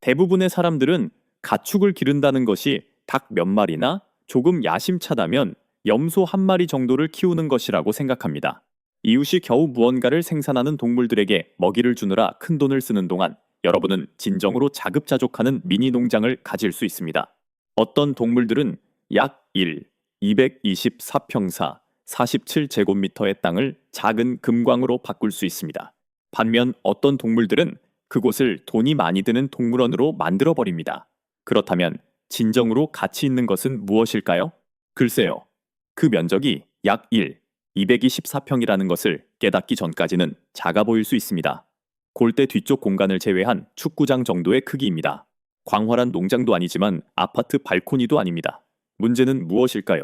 대부분의 사람들은 가축을 기른다는 것이 닭 몇 마리나 조금 야심차다면 염소 한 마리 정도를 키우는 것이라고 생각합니다. 이웃이 겨우 무언가를 생산하는 동물들에게 먹이를 주느라 큰 돈을 쓰는 동안 여러분은 진정으로 자급자족하는 미니 농장을 가질 수 있습니다. 어떤 동물들은 약 1, 224평사 47제곱미터의 땅을 작은 금광으로 바꿀 수 있습니다. 반면 어떤 동물들은 그곳을 돈이 많이 드는 동물원으로 만들어 버립니다. 그렇다면 진정으로 가치 있는 것은 무엇일까요? 글쎄요. 그 면적이 약 1, 224평이라는 것을 깨닫기 전까지는 작아 보일 수 있습니다. 골대 뒤쪽 공간을 제외한 축구장 정도의 크기입니다. 광활한 농장도 아니지만 아파트 발코니도 아닙니다. 문제는 무엇일까요?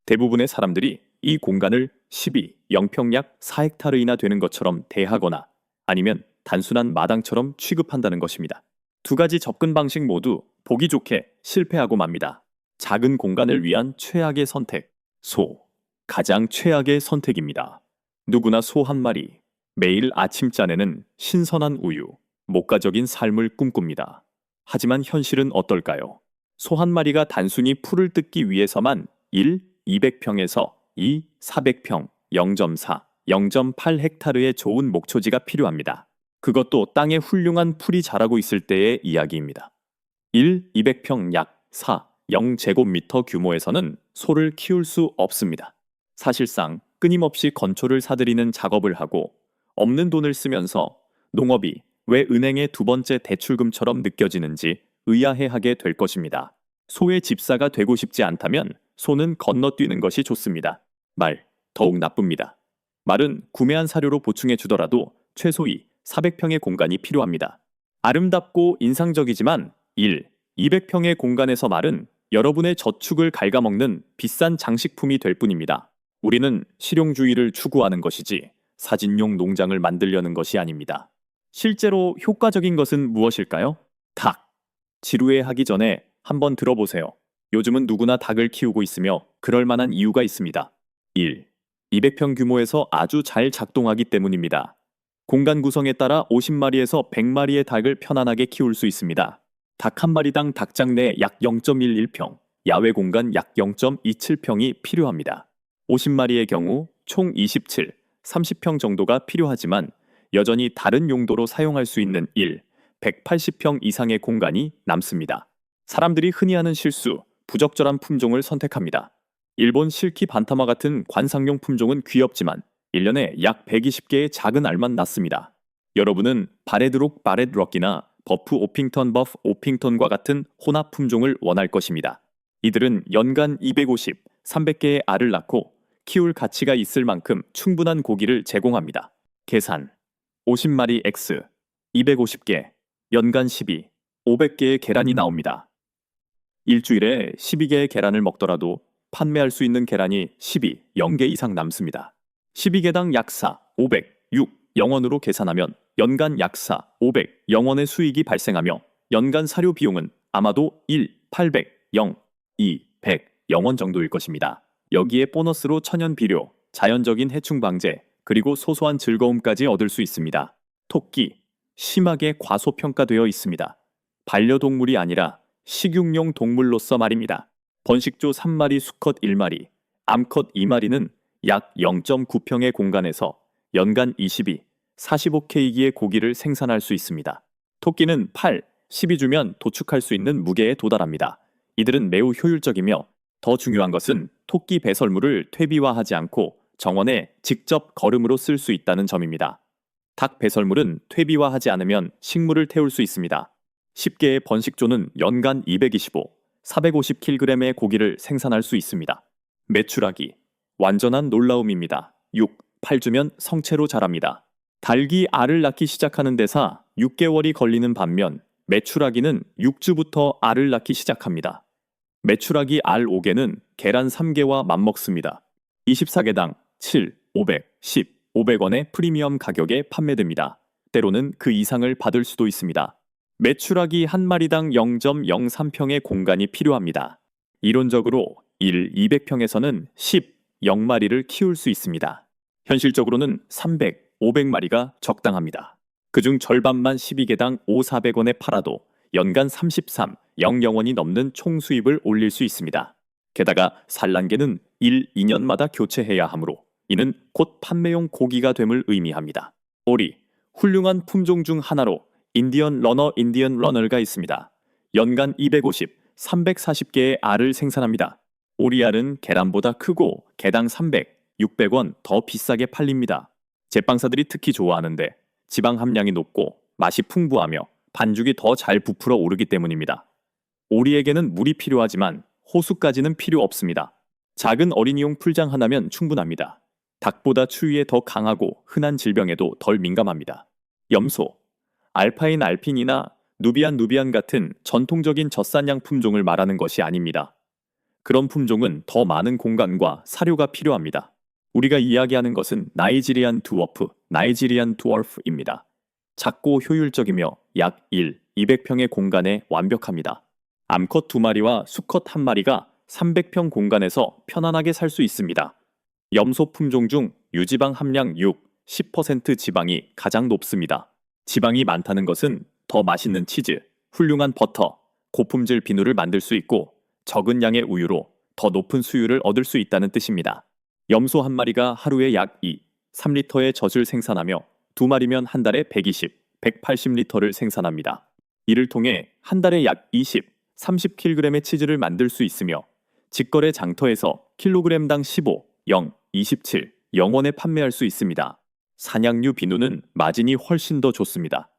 대부분의 사람들이 이 공간을 12, 0평 약 4헥타르이나 되는 것처럼 대하거나 아니면 단순한 마당처럼 취급한다는 것입니다. 두 가지 접근 방식 모두 보기 좋게 실패하고 맙니다. 작은 공간을 위한 최악의 선택, 소. 가장 최악의 선택입니다. 누구나 소 한 마리, 매일 아침잠에는 신선한 우유, 목가적인 삶을 꿈꿉니다. 하지만 현실은 어떨까요? 소 한 마리가 단순히 풀을 뜯기 위해서만 1, 200평에서 2, 400평, 0.4, 0.8 헥타르의 좋은 목초지가 필요합니다. 그것도 땅에 훌륭한 풀이 자라고 있을 때의 이야기입니다. 1, 200평 약 4, 0제곱미터 규모에서는 소를 키울 수 없습니다. 사실상 끊임없이 건초를 사들이는 작업을 하고 없는 돈을 쓰면서 농업이 왜 은행의 두 번째 대출금처럼 느껴지는지 의아해하게 될 것입니다. 소의 집사가 되고 싶지 않다면 소는 건너뛰는 것이 좋습니다. 말, 더욱 나쁩니다. 말은 구매한 사료로 보충해 주더라도 최소히 400평의 공간이 필요합니다. 아름답고 인상적이지만 1, 200평의 공간에서 말은 여러분의 저축을 갉아먹는 비싼 장식품이 될 뿐입니다. 우리는 실용주의를 추구하는 것이지 사진용 농장을 만들려는 것이 아닙니다. 실제로 효과적인 것은 무엇일까요? 닭. 지루해하기 전에 한번 들어보세요. 요즘은 누구나 닭을 키우고 있으며 그럴 만한 이유가 있습니다. 1. 200평 규모에서 아주 잘 작동하기 때문입니다. 공간 구성에 따라 50마리에서 100마리의 닭을 편안하게 키울 수 있습니다. 닭 한 마리당 닭장 내 약 0.11평, 야외 공간 약 0.27평이 필요합니다. 50마리의 경우 총 27, 30평 정도가 필요하지만 여전히 다른 용도로 사용할 수 있는 1, 180평 이상의 공간이 남습니다. 사람들이 흔히 하는 실수, 부적절한 품종을 선택합니다. 일본 실키 반타마 같은 관상용 품종은 귀엽지만 1년에 약 120개의 작은 알만 낳습니다. 여러분은 바레드록 바렛 럭이나 버프 오핑턴 버프 오핑턴과 같은 혼합 품종을 원할 것입니다. 이들은 연간 250, 300개의 알을 낳고 키울 가치가 있을 만큼 충분한 고기를 제공합니다. 계산 50마리 X, 250개, 연간 12, 500개의 계란이 나옵니다. 일주일에 12개의 계란을 먹더라도 판매할 수 있는 계란이 12, 0개 이상 남습니다. 12개당 약 4, 500, 6, 0원으로 계산하면 연간 약 4, 500, 0원의 수익이 발생하며 연간 사료 비용은 아마도 1, 800, 0, 2, 100, 0원 정도일 것입니다. 여기에 보너스로 천연 비료, 자연적인 해충 방제, 그리고 소소한 즐거움까지 얻을 수 있습니다. 토끼, 심하게 과소평가되어 있습니다. 반려동물이 아니라 식용용 동물로서 말입니다. 번식조 3마리, 수컷 1마리, 암컷 2마리는 약 0.9평의 공간에서 연간 22, 45kg의 고기를 생산할 수 있습니다. 토끼는 8, 12주면 도축할 수 있는 무게에 도달합니다. 이들은 매우 효율적이며 더 중요한 것은 토끼 배설물을 퇴비화하지 않고 정원에 직접 거름으로 쓸 수 있다는 점입니다. 닭 배설물은 퇴비화하지 않으면 식물을 태울 수 있습니다. 10개의 번식조는 연간 225, 450kg의 고기를 생산할 수 있습니다. 메추라기, 완전한 놀라움입니다. 6, 8주면 성체로 자랍니다. 닭이 알을 낳기 시작하는 데사 6개월이 걸리는 반면 메추라기는 6주부터 알을 낳기 시작합니다. 메추라기 알 5개는 계란 3개와 맞먹습니다. 24개당 7, 500, 10, 500원의 프리미엄 가격에 판매됩니다. 때로는 그 이상을 받을 수도 있습니다. 메추라기 한 마리당 0.03평의 공간이 필요합니다. 이론적으로 1, 200평에서는 10, 0마리를 키울 수 있습니다. 현실적으로는 300, 500마리가 적당합니다. 그중 절반만 12개당 5, 400원에 팔아도 연간 33,000원이 넘는 총 수입을 올릴 수 있습니다. 게다가 산란계는 1, 2년마다 교체해야 하므로 이는 곧 판매용 고기가 됨을 의미합니다. 오리, 훌륭한 품종 중 하나로 인디언 러너가 있습니다. 연간 250, 340개의 알을 생산합니다. 오리알은 계란보다 크고 개당 300, 600원 더 비싸게 팔립니다. 제빵사들이 특히 좋아하는데 지방 함량이 높고 맛이 풍부하며 반죽이 더 잘 부풀어 오르기 때문입니다. 오리에게는 물이 필요하지만 호수까지는 필요 없습니다. 작은 어린이용 풀장 하나면 충분합니다. 닭보다 추위에 더 강하고 흔한 질병에도 덜 민감합니다. 염소, 알파인 알핀이나 누비안 같은 전통적인 젖산양 품종을 말하는 것이 아닙니다. 그런 품종은 더 많은 공간과 사료가 필요합니다. 우리가 이야기하는 것은 나이지리안 두워프입니다. 작고 효율적이며 약 200평의 공간에 완벽합니다. 암컷 2마리와 수컷 1마리가 300평 공간에서 편안하게 살 수 있습니다. 염소 품종 중 유지방 함량 10% 지방이 가장 높습니다. 지방이 많다는 것은 더 맛있는 치즈, 훌륭한 버터, 고품질 비누를 만들 수 있고 적은 양의 우유로 더 높은 수율을 얻을 수 있다는 뜻입니다. 염소 1마리가 하루에 약 3리터의 젖을 생산하며 2마리면 한 달에 120, 180리터를 생산합니다. 이를 통해 한 달에 약 30kg의 치즈를 만들 수 있으며 직거래 장터에서 킬로그램당 27,000원에 판매할 수 있습니다. 사냥류 비누는 마진이 훨씬 더 좋습니다.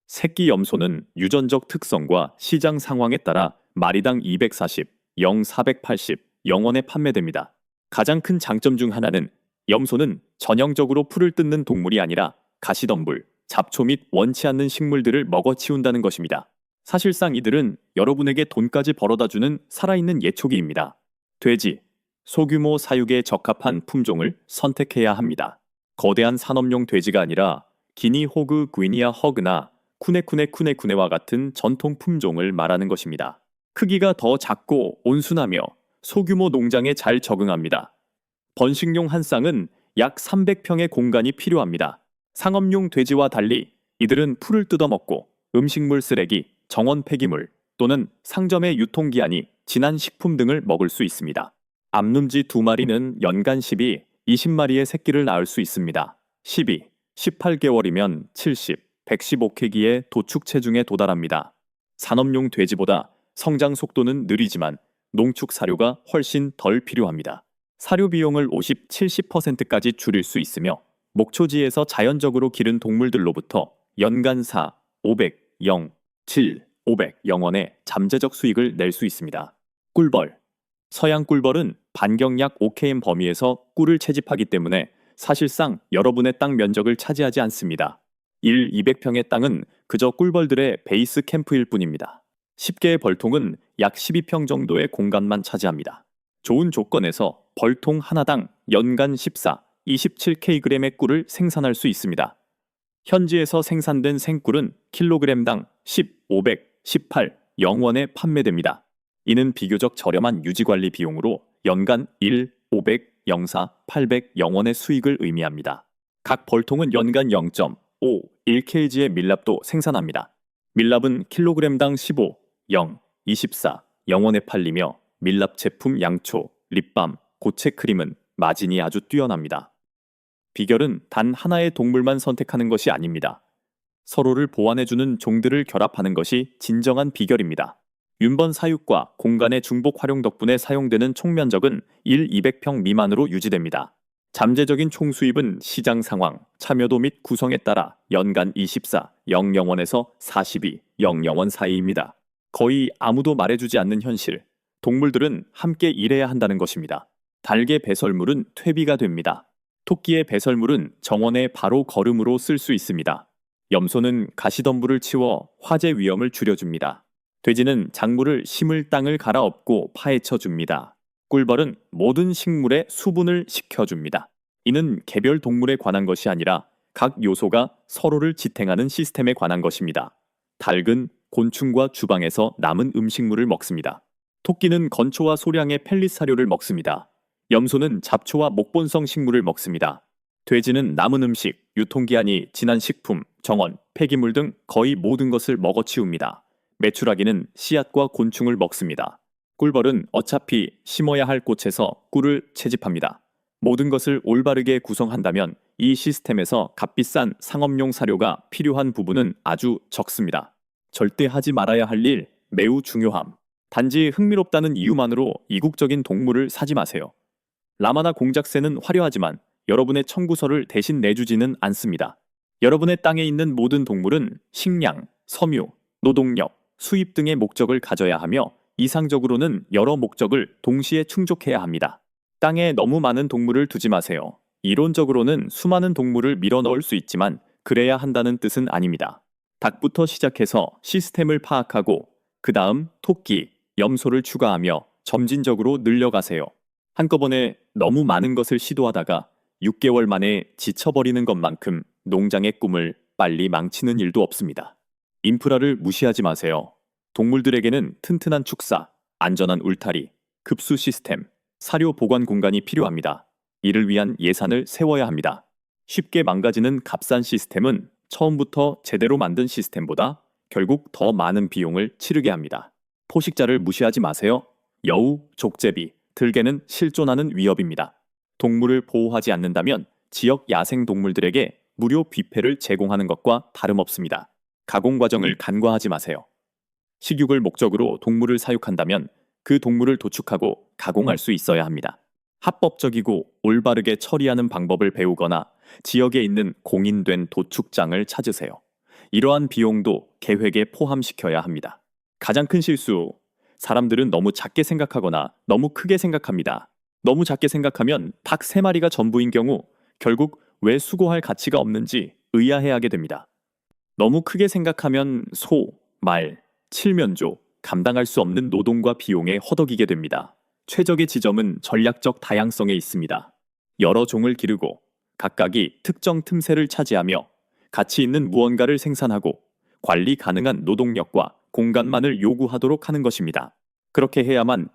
새끼 염소는 유전적 특성과 시장 상황에 따라 마리당 480,000원에 판매됩니다. 가장 큰 장점 중 하나는 염소는 전형적으로 풀을 뜯는 동물이 아니라 가시덤불, 잡초 및 원치 않는 식물들을 먹어치운다는 것입니다. 사실상 이들은 여러분에게 돈까지 벌어다주는 살아있는 예초기입니다. 돼지, 소규모 사육에 적합한 품종을 선택해야 합니다. 거대한 산업용 돼지가 아니라 기니 호그 귀니아 허그나 쿠네쿠네와 같은 전통 품종을 말하는 것입니다. 크기가 더 작고 온순하며 소규모 농장에 잘 적응합니다. 번식용 한 쌍은 약 300평의 공간이 필요합니다. 상업용 돼지와 달리 이들은 풀을 뜯어먹고 음식물 쓰레기, 정원 폐기물 또는 상점의 유통기한이 지난 식품 등을 먹을 수 있습니다. 암눈지 2마리는 연간 20마리의 새끼를 낳을 수 있습니다. 18개월이면 115kg의 도축 체중에 도달합니다. 산업용 돼지보다 성장 속도는 느리지만 농축 사료가 훨씬 덜 필요합니다. 사료 비용을 70%까지 줄일 수 있으며 목초지에서 자연적으로 기른 동물들로부터 연간 500원의 잠재적 수익을 낼 수 있습니다. 꿀벌. 서양 꿀벌은 반경 약 5km 범위에서 꿀을 채집하기 때문에 사실상 여러분의 땅 면적을 차지하지 않습니다. 200평의 땅은 그저 꿀벌들의 베이스 캠프일 뿐입니다. 10개의 벌통은 약 12평 정도의 공간만 차지합니다. 좋은 조건에서 벌통 하나당 연간 27kg의 꿀을 생산할 수 있습니다. 현지에서 생산된 생꿀은 킬로그램당 18,000원에 판매됩니다. 이는 비교적 저렴한 유지관리 비용으로 연간 800원의 수익을 의미합니다. 각 벌통은 연간 0.51kg의 밀랍도 생산합니다. 밀랍은 킬로그램당 24,000원에 팔리며 밀랍 제품 양초, 립밤, 고체 크림은 마진이 아주 뛰어납니다. 비결은 단 하나의 동물만 선택하는 것이 아닙니다. 서로를 보완해주는 종들을 결합하는 것이 진정한 비결입니다. 윤번 사육과 공간의 중복 활용 덕분에 사용되는 총면적은 200평 미만으로 유지됩니다. 잠재적인 총수입은 시장 상황, 참여도 및 구성에 따라 연간 24,000원에서 42,000원 사이입니다. 거의 아무도 말해주지 않는 현실, 동물들은 함께 일해야 한다는 것입니다. 닭의 배설물은 퇴비가 됩니다. 토끼의 배설물은 정원에 바로 거름으로 쓸 수 있습니다. 염소는 가시덤불을 치워 화재 위험을 줄여줍니다. 돼지는 작물을 심을 땅을 갈아엎고 파헤쳐 줍니다. 꿀벌은 모든 식물의 수분을 식혀줍니다. 이는 개별 동물에 관한 것이 아니라 각 요소가 서로를 지탱하는 시스템에 관한 것입니다. 닭은 곤충과 주방에서 남은 음식물을 먹습니다. 토끼는 건초와 소량의 펠릿 사료를 먹습니다. 염소는 잡초와 목본성 식물을 먹습니다. 돼지는 남은 음식, 유통기한이 지난 식품, 정원, 폐기물 등 거의 모든 것을 먹어치웁니다. 메추라기는 씨앗과 곤충을 먹습니다. 꿀벌은 어차피 심어야 할 꽃에서 꿀을 채집합니다. 모든 것을 올바르게 구성한다면 이 시스템에서 값비싼 상업용 사료가 필요한 부분은 아주 적습니다. 절대 하지 말아야 할 일, 매우 중요함. 단지 흥미롭다는 이유만으로 이국적인 동물을 사지 마세요. 라마나 공작새는 화려하지만 여러분의 청구서를 대신 내주지는 않습니다. 여러분의 땅에 있는 모든 동물은 식량, 섬유, 노동력, 수입 등의 목적을 가져야 하며 이상적으로는 여러 목적을 동시에 충족해야 합니다. 땅에 너무 많은 동물을 두지 마세요. 이론적으로는 수많은 동물을 밀어 넣을 수 있지만 그래야 한다는 뜻은 아닙니다. 닭부터 시작해서 시스템을 파악하고 그 다음 토끼, 염소를 추가하며 점진적으로 늘려가세요. 한꺼번에 너무 많은 것을 시도하다가 6개월 만에 지쳐버리는 것만큼 농장의 꿈을 빨리 망치는 일도 없습니다. 인프라를 무시하지 마세요. 동물들에게는 튼튼한 축사, 안전한 울타리, 급수 시스템, 사료 보관 공간이 필요합니다. 이를 위한 예산을 세워야 합니다. 쉽게 망가지는 값싼 시스템은 처음부터 제대로 만든 시스템보다 결국 더 많은 비용을 치르게 합니다. 포식자를 무시하지 마세요. 여우, 족제비, 들개는 실존하는 위협입니다. 동물을 보호하지 않는다면 지역 야생 동물들에게 무료 뷔페를 제공하는 것과 다름없습니다. 가공 과정을 간과하지 마세요. 식육을 목적으로 동물을 사육한다면 그 동물을 도축하고 가공할 수 있어야 합니다. 합법적이고 올바르게 처리하는 방법을 배우거나 지역에 있는 공인된 도축장을 찾으세요. 이러한 비용도 계획에 포함시켜야 합니다. 가장 큰 실수, 사람들은 너무 작게 생각하거나 너무 크게 생각합니다. 너무 작게 생각하면 닭 3마리가 전부인 경우 결국 왜 수고할 가치가 없는지 의아해하게 됩니다. 너무 크게 생각하면 소, 말, 칠면조, 감당할 수 없는 노동과 비용에 허덕이게 됩니다. 최적의 지점은 전략적 다양성에 있습니다. 여러 종을 기르고 각각이 특정 틈새를 차지하며 가치 있는 무언가를 생산하고 관리 가능한 노동력과 공간만을 요구하도록 하는 것입니다. 그렇게 해야만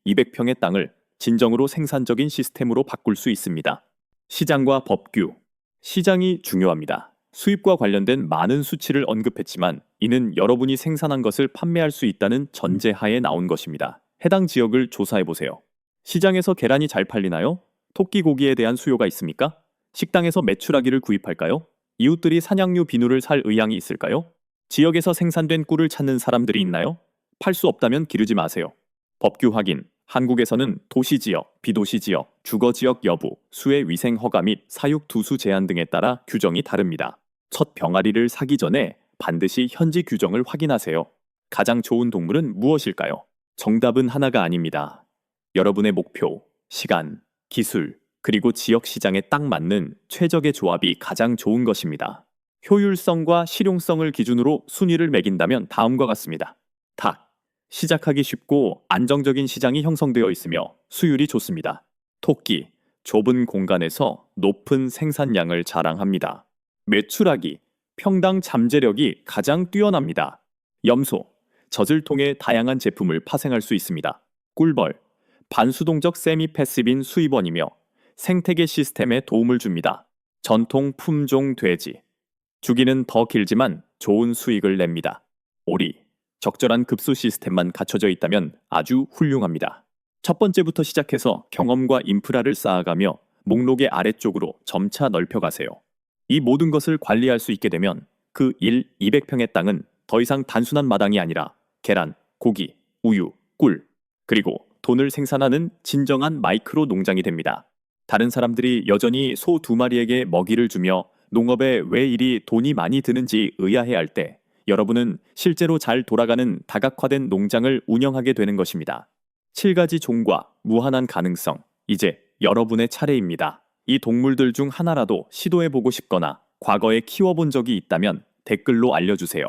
200평의 땅을 진정으로 생산적인 시스템으로 바꿀 수 있습니다. 시장과 법규. 시장이 중요합니다. 수입과 관련된 많은 수치를 언급했지만 이는 여러분이 생산한 것을 판매할 수 있다는 전제하에 나온 것입니다. 해당 지역을 조사해 보세요. 시장에서 계란이 잘 팔리나요? 토끼 고기에 대한 수요가 있습니까? 식당에서 메추라기를 구입할까요? 이웃들이 사냥류 비누를 살 의향이 있을까요? 지역에서 생산된 꿀을 찾는 사람들이 있나요? 팔 수 없다면 기르지 마세요. 법규 확인. 한국에서는 도시지역, 비도시지역, 주거지역 여부, 수의 위생 허가 및 사육 두수 제한 등에 따라 규정이 다릅니다. 첫 병아리를 사기 전에 반드시 현지 규정을 확인하세요. 가장 좋은 동물은 무엇일까요? 정답은 하나가 아닙니다. 여러분의 목표, 시간, 기술, 그리고 지역 시장에 딱 맞는 최적의 조합이 가장 좋은 것입니다. 효율성과 실용성을 기준으로 순위를 매긴다면 다음과 같습니다. 닭. 시작하기 쉽고 안정적인 시장이 형성되어 있으며 수율이 좋습니다. 토끼. 좁은 공간에서 높은 생산량을 자랑합니다. 메추라기. 평당 잠재력이 가장 뛰어납니다. 염소. 젖을 통해 다양한 제품을 파생할 수 있습니다. 꿀벌. 반수동적 세미 패시브인 수입원이며 생태계 시스템에 도움을 줍니다. 전통 품종 돼지. 주기는 더 길지만 좋은 수익을 냅니다. 오리. 적절한 급수 시스템만 갖춰져 있다면 아주 훌륭합니다. 첫 번째부터 시작해서 경험과 인프라를 쌓아가며 목록의 아래쪽으로 점차 넓혀가세요. 이 모든 것을 관리할 수 있게 되면 그 200평의 땅은 더 이상 단순한 마당이 아니라 계란, 고기, 우유, 꿀, 그리고 돈을 생산하는 진정한 마이크로 농장이 됩니다. 다른 사람들이 여전히 소 2마리에게 먹이를 주며 농업에 왜 이리 돈이 많이 드는지 의아해할 때 여러분은 실제로 잘 돌아가는 다각화된 농장을 운영하게 되는 것입니다. 7가지 종과 무한한 가능성, 이제 여러분의 차례입니다. 이 동물들 중 하나라도 시도해보고 싶거나 과거에 키워본 적이 있다면 댓글로 알려주세요.